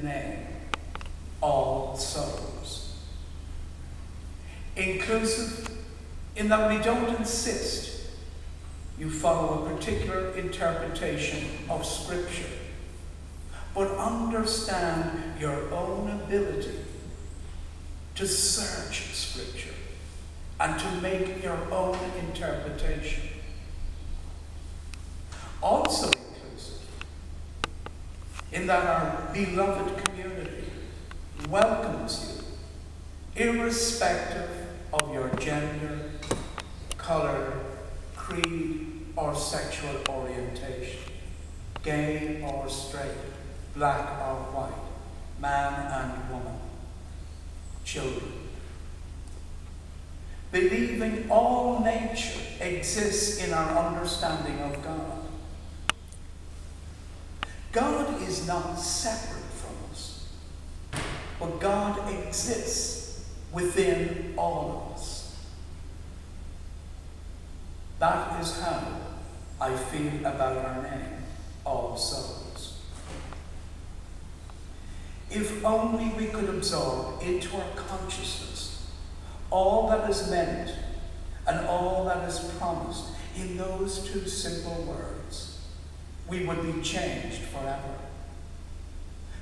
name, all souls. Inclusive in that we don't insist you follow a particular interpretation of Scripture, but understand your own ability to search Scripture and to make your own interpretation. Also inclusive in that our beloved community welcomes you, irrespective of your gender, color, creed, or sexual orientation, gay or straight, black or white, man and woman, children. Believing all nature exists in our understanding of God. God is not separate from us, but God exists within all of us. That is how I feel about our name, All Souls. If only we could absorb into our consciousness all that is meant and all that is promised in those two simple words, we would be changed forever,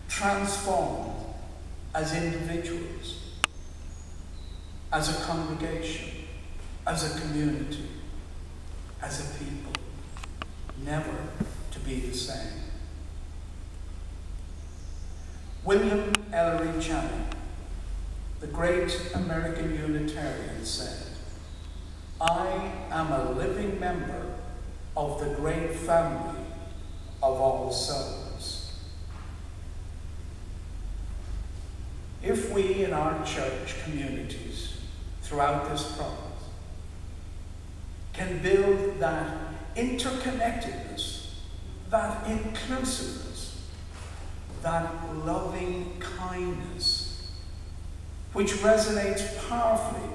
transformed as individuals, as a congregation, as a community, as a people, never to be the same. William Ellery Channing, the great American Unitarian, said, "I am a living member of the great family of all souls." If we in our church communities throughout this province can build that interconnectedness, that inclusiveness, that loving kindness, which resonates powerfully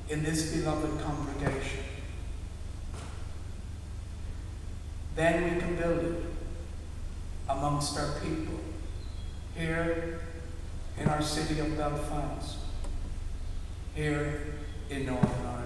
in this beloved congregation, then we can build it amongst our people here in our city of Belfast, here in Northern Ireland.